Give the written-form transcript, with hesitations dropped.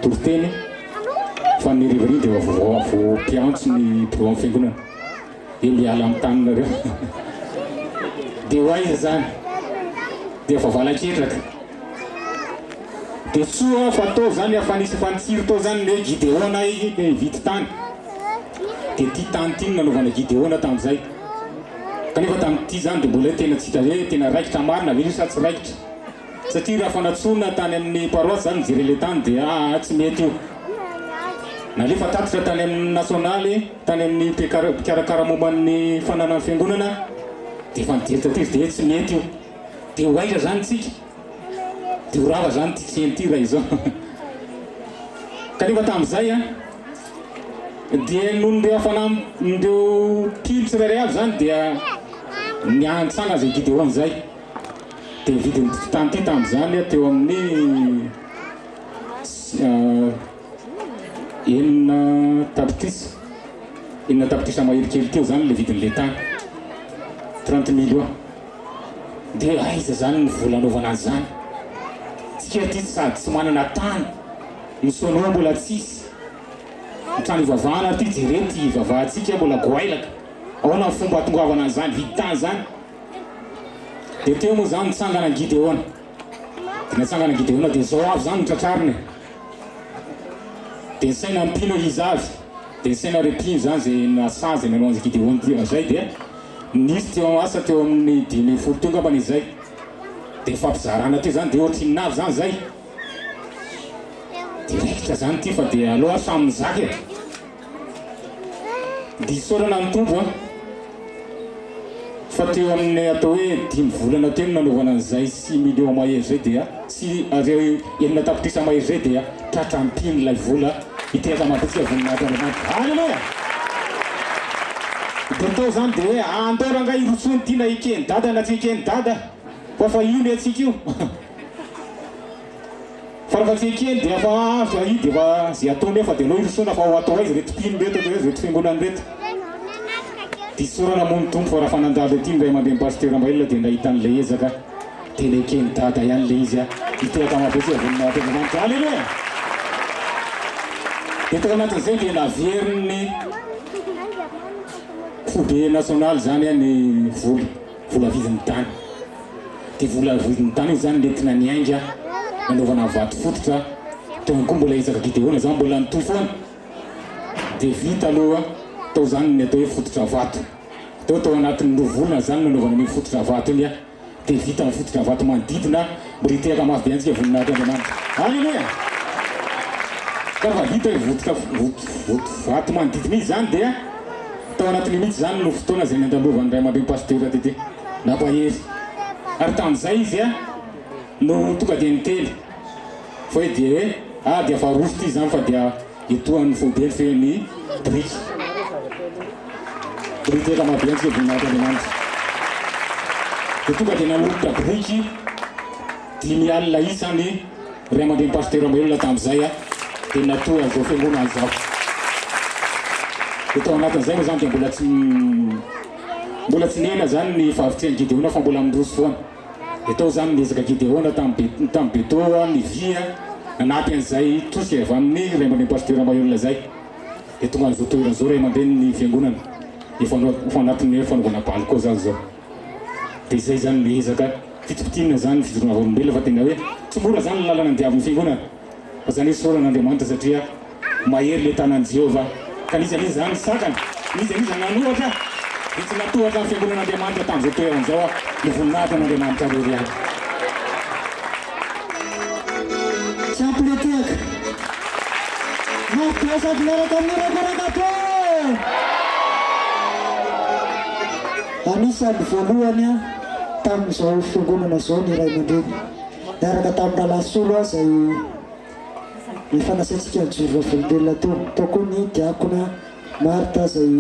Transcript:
toroteny fa ny rivariny dia vo piantso ny pro amin'ny fiangonana dia miala amin'ny taninareo dia ho aiza zany dia efa valaketraka dia soa fa tao zany afanisy fantsiry tao zany le Gideona le vity tany dia ty tany ty nanaovana Gideona tamin'izay kanefa tamin'ity zany dia mbola tena tsy hita hoe tena raikitra marina ve sa tsy raikitra satria raha fanatsona tany amin'ny paroisse zany mijery le tany dia tsy mety io nalefa tatitra tany amin'ny nasionaly tany amin'ny mpikarakara momban'ny fananan'ny fiangonana dia efa nijery taty dia tsy mety io dia ho aiza zany tsika dia ho rava zany ty tseny raha izao kanefa tamin'izay dia non'ireo ndreo pily tsirairay avy zany dia niantsanga zay Gideona zay dia vidiny tany ty tamin'izany teo amin'ny enina tapitrisa mahery kely teo zany le vidin'le tany 30 millions dia aiza zany ny vola anaovana azy zany tsika ty sady tsy manana tany misonoa mbola tsisy trano ivavahana ty jerety ivavahantsika mbola goailaka ahoana fomba atongavana an'izany vidy tany zany dia teo moa zany nitsangana Gideona dia natsangana Gideona dia zao avy zany nitratrariny dia nisaina mpino izy avy dia nisaina repino zany zay nasazy nanao an'izay Gideona ty zay dia nisy teo asa teo amin'ny 10 tonga ambany izay dia fampizarana teo zany dia ohatry ninavy zany zay dia raikitra zany ty fa dia aloha samy mizaka e dia sorana ny tombo fa teo amin'ny atao hoe 5 volana teo nanaovana an'izay 6 millions mahery zay dia reo enina tapitrisa mahery zay dia tratra mpino lay vola iteraka mampitsika voninahitra Andriamanitra halleloia dia tao zany dia hoe andora nga irotsony ty na ikeny dada na tsy ikeny dada fa io le atsika io fa raha tsy ikeny dia fa azo io dia fa zay ataony fa dia anao irosona fa ho atao aizy reto mpino reto reto fiangonany reto dia sorana mony tompo fa raha fanandalo ty ndray mandeha pasteur Maël dia nahitan'ilay ezaka tena ikeny dada ihany le izy iteraka mampitsika voninahitra Andriamanitra halleloia dia tao anatin'izay dia naveriny fobe nasionaly zany ny vola vidin'ny tany dia vola vidin'ny tany io zany nentina niainga nanaovana vato fototra teo koa mbola ezaka Gideona zany mbola nitoy foana dia vita aloha tao zany ny atao hoe fototra vato tao anatin'ny volana zany nanaovana ny fototra vato iny dia vita ny fototra vato manodidina mbola iteraka mafy be antsika voninahitra Andriamanitra halleloia ka fa vita vato manodidina izy zany dia tao anatin'ny mihitsy zany no fotoana zay nandalovan'ny ray aman-dreny pasteur ty nampahery ary tamin'izay izy no tonga dia nitely fa hoe dia hoe dia fa roso ty zany fa dia etoan'ny fobeny feny briky teka mahabentsika voninahitra Andriamanitra dia tonga dia nanolotra briky 10 alina isany ray aman-dreny pasteur Maël tamin'izay dia natoa an'izao fiangonana zao dia tao anatin'izay moa zany dia mbola tsy nena zany ny fahavitren'ny Gideona fa mbola miroso foana dia tao zany niezaka Gideona tamin'ny beto ny vy nanampy an'izay tosika avy amin'ny ray aman-dreny pasteur Maël zay dia tonga an'izao toeran'izao ray aman-dreny ny fiangonana efa anatin'ny fanaovana baly koa zany zao dia izay zany niezaka fitipitinina zany fijoroana olombelona fa tena hoe tsy mora zany ny lalana andiavin'ny fiangonana fa zany hoe soran'Andriamanitra satria mahery le tanan'i Jehova ka nizanizy zany sakana nizanizy nanohatra dia tsy natohatra ny fiangonan'Andriamanitra tamin'izao toeran'izao ny voninahitra n'Andriamanitra rery any sampiletiaka mampiasady miaraka amin'ny rakorakatao anisany voalohany tamin'izao fiangonana zao ny ray aman-dreny niaraka tamin'ny ralasolo zay ifanasantsika ny joro volombelona teo tao koa ny diakona Marta zay